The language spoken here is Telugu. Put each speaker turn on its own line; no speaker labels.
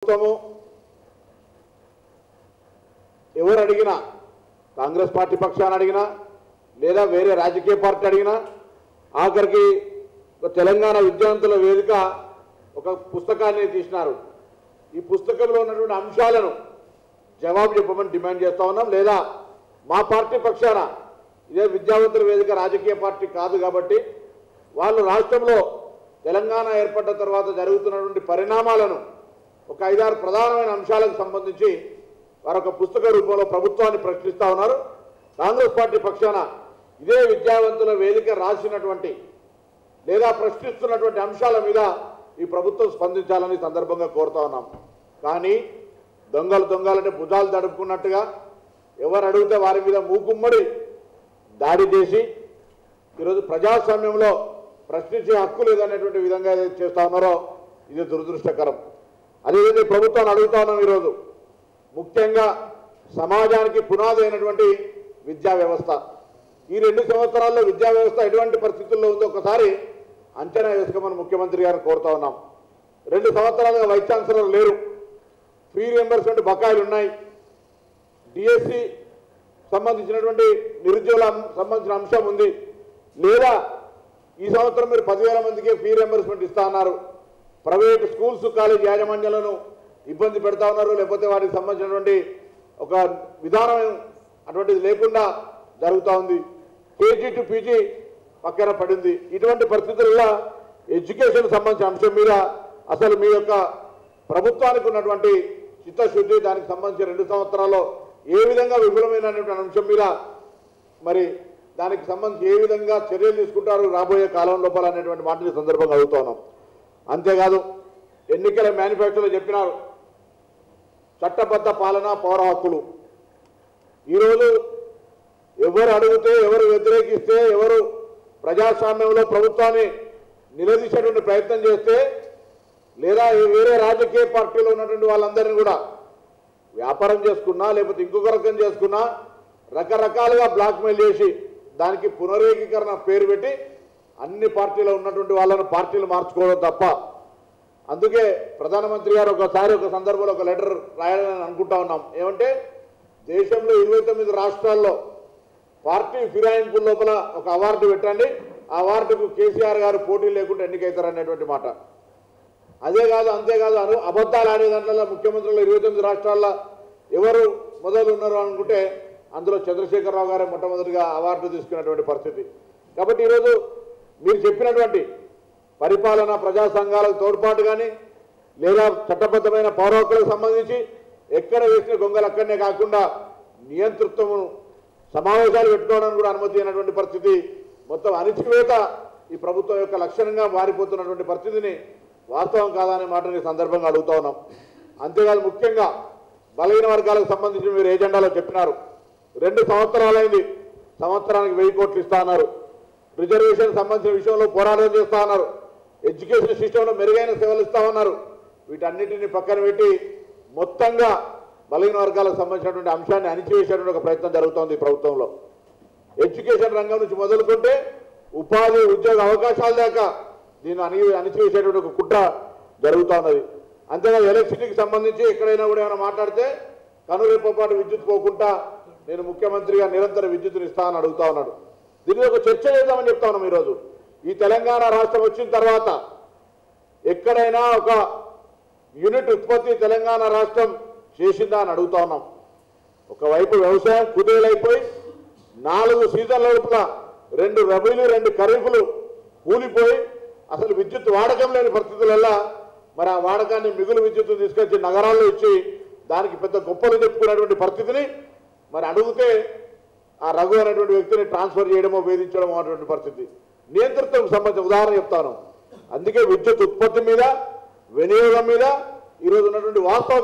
ప్రభుత్వము ఎవరు అడిగినా కాంగ్రెస్ పార్టీ పక్షాన అడిగినా లేదా వేరే రాజకీయ పార్టీ అడిగినా ఆఖరికి తెలంగాణ విద్యార్థుల వేదిక ఒక పుస్తకాన్ని తీసినారు. ఈ పుస్తకంలో ఉన్నటువంటి అంశాలను జవాబు చెప్పమని డిమాండ్ చేస్తా ఉన్నాం. లేదా మా పార్టీ పక్షాన ఇదే విద్యావంతుల వేదిక రాజకీయ పార్టీ కాదు కాబట్టి వాళ్ళు రాష్ట్రంలో తెలంగాణ ఏర్పడ్డ తర్వాత జరుగుతున్నటువంటి పరిణామాలను ఒక 5-6 ప్రధానమైన అంశాలకు సంబంధించి వారొక పుస్తక రూపంలో ప్రభుత్వాన్ని ప్రశ్నిస్తా ఉన్నారు. కాంగ్రెస్ పార్టీ పక్షాన ఇదే విద్యావంతుల వేదిక రాసినటువంటి లేదా ప్రశ్నిస్తున్నటువంటి అంశాల మీద ఈ ప్రభుత్వం స్పందించాలని సందర్భంగా కోరుతా ఉన్నాం. కానీ దొంగలంటే భుజాలు దడుపుకున్నట్టుగా ఎవరు అడిగితే వారి మీద మూకుమ్మడి దాడి చేసి ఈరోజు ప్రజాస్వామ్యంలో ప్రశ్నించే హక్కు లేదనేటువంటి విధంగా ఏదైతే చేస్తా ఉన్నారో ఇది దురదృష్టకరం. అదేవిధంగా ప్రభుత్వాన్ని అడుగుతా ఉన్నాం. ఈరోజు ముఖ్యంగా సమాజానికి పునాది అయినటువంటి విద్యా వ్యవస్థ ఈ 2 సంవత్సరాల్లో విద్యా వ్యవస్థ ఎటువంటి పరిస్థితుల్లో ఉందో ఒకసారి అంచనా వేసుకోమని ముఖ్యమంత్రి గారిని కోరుతా ఉన్నాం. 2 సంవత్సరాలుగా వైస్ ఛాన్సలర్ లేరు. ఫీ రియంబర్స్మెంట్ బకాయిలు ఉన్నాయి. డిఎస్సి సంబంధించినటువంటి నిరుద్యోగులకు సంబంధించిన అంశం ఉంది. లేదా ఈ సంవత్సరం మీరు 10,000 మందికి ఫీ రియంబర్స్మెంట్ ఇస్తా అన్నారు. ప్రైవేట్ స్కూల్స్ కాలేజ్ యాజమాన్యాలను ఇబ్బంది పెడతా ఉన్నారు. లేకపోతే వాటికి సంబంధించినటువంటి ఒక విధానం అటువంటిది లేకుండా జరుగుతూ ఉంది. కేజీ టు పీజీ పక్కన పడింది. ఇటువంటి పరిస్థితుల్లో ఎడ్యుకేషన్ సంబంధించిన అంశం మీద అసలు మీ యొక్క ప్రభుత్వానికి ఉన్నటువంటి చిత్తశుద్ధి దానికి సంబంధించి 2 సంవత్సరాల్లో ఏ విధంగా విఫలమైనటువంటి అంశం మీద మరి దానికి సంబంధించి ఏ విధంగా చర్యలు తీసుకుంటారు రాబోయే కాలం లోపల అనేటువంటి మాటని సందర్భంగా అడుగుతా ఉన్నాం. అంతేకాదు ఎన్నికల మేనిఫెస్టోలో చెప్పినారు చట్టబద్ధ పాలన పౌర హక్కులు. ఈరోజు ఎవరు అడిగితే ఎవరు వ్యతిరేకిస్తే ఎవరు ప్రజాస్వామ్యంలో ప్రభుత్వాన్ని నిలదీసేటువంటి ప్రయత్నం చేస్తే లేదా వేరే రాజకీయ పార్టీలో ఉన్నటువంటి వాళ్ళందరినీ కూడా వ్యాపారం చేసుకున్నా లేకపోతే ఇంకొక రకం చేసుకున్నా రకరకాలుగా బ్లాక్మెయిల్ చేసి దానికి పునరేకీకరణ పేరు పెట్టి అన్ని పార్టీలో ఉన్నటువంటి వాళ్ళను పార్టీలు మార్చుకోవడం తప్ప. అందుకే ప్రధానమంత్రి గారు ఒకసారి ఒక సందర్భంలో ఒక లెటర్ రాయాలని అనుకుంటా ఉన్నాం. ఏమంటే దేశంలో 29 రాష్ట్రాల్లో పార్టీ ఫిరాయింపుల లోపల ఒక అవార్డు పెట్టండి, ఆ అవార్డుకు కేసీఆర్ గారు పోటీ లేకుండా ఎన్నికైతారనేటువంటి మాట. అంతేకాదు అబద్ధాలు ఆడే దాంట్లో ముఖ్యమంత్రులు 29 రాష్ట్రాల్లో ఎవరు మొదలు ఉన్నారు అనుకుంటే అందులో చంద్రశేఖరరావు గారే మొట్టమొదటిగా అవార్డు తీసుకున్నటువంటి పరిస్థితి. కాబట్టి ఈరోజు మీరు చెప్పినటువంటి పరిపాలన ప్రజా సంఘాలకు తోడ్పాటు కానీ లేదా చట్టబద్ధమైన పౌర హక్కులకు సంబంధించి ఎక్కడ వేసిన గొంగలు అక్కడనే కాకుండా నియంతృత్వము సమావేశాలు పెట్టుకోవడానికి కూడా అనుమతి అయినటువంటి పరిస్థితి. మొత్తం అణిచివేత ఈ ప్రభుత్వం యొక్క లక్షణంగా మారిపోతున్నటువంటి పరిస్థితిని వాస్తవం కాదనే మాటని సందర్భంగా అడుగుతా ఉన్నాం. అంతేకాదు ముఖ్యంగా బలహీన వర్గాలకు సంబంధించి మీరు ఏజెండాలో చెప్పినారు 2 సంవత్సరాలైంది, సంవత్సరానికి 1000 కోట్లు ఇస్తా అన్నారు. రిజర్వేషన్ సంబంధించిన విషయంలో పోరాటం చేస్తా ఉన్నారు. ఎడ్యుకేషన్ సిస్టంలో మెరుగైన సేవలు ఇస్తా ఉన్నారు. వీటన్నిటిని పక్కన పెట్టి మొత్తంగా బలహీన వర్గాలకు సంబంధించినటువంటి అంశాన్ని అణిచివేసేటువంటి ఒక ప్రయత్నం జరుగుతోంది ఈ ప్రభుత్వంలో. ఎడ్యుకేషన్ రంగం నుంచి మొదలుకుంటే ఉపాధి ఉద్యోగ అవకాశాల దాకా దీన్ని అణిచివేసేటువంటి ఒక కుట్ర జరుగుతూ ఉన్నది. అంతేకాదు ఎలక్ట్రిసిటీకి సంబంధించి ఎక్కడైనా కూడా ఏమైనా మాట్లాడితే కనురెప్ప పాటు విద్యుత్ పోకుండా నేను ముఖ్యమంత్రిగా నిరంతర విద్యుత్తుని ఇస్తానని అడుగుతా ఉన్నాడు. దీని ఒక చర్చ చేద్దామని చెప్తా ఉన్నాం. ఈరోజు ఈ తెలంగాణ రాష్ట్రం వచ్చిన తర్వాత ఎక్కడైనా ఒక యూనిట్ ఉత్పత్తి తెలంగాణ రాష్ట్రం చేసిందా అని అడుగుతా ఉన్నాం. ఒకవైపు వ్యవసాయం కుదేలైపోయి 4 సీజన్ల లోపల 2 రబీలు 2 ఖరీఫ్లు కూలిపోయి అసలు విద్యుత్ వాడకం లేని పరిస్థితులలో మరి ఆ వాడకాన్ని మిగులు విద్యుత్తు తీసుకొచ్చి నగరాల్లో ఇచ్చి దానికి పెద్ద గొప్పలు చెప్పుకున్నటువంటి పరిస్థితిని మరి అడిగితే ఆ రఘు అనేటువంటి వ్యక్తిని ట్రాన్స్ఫర్ చేయడమో వేధించడమో అనేటువంటి పరిస్థితి. నియంతృత్వం సంబంధించిన ఉదాహరణ చెప్తాను. అందుకే విద్యుత్ ఉత్పత్తి మీద వినియోగం మీద ఈరోజు ఉన్నటువంటి వాస్తవ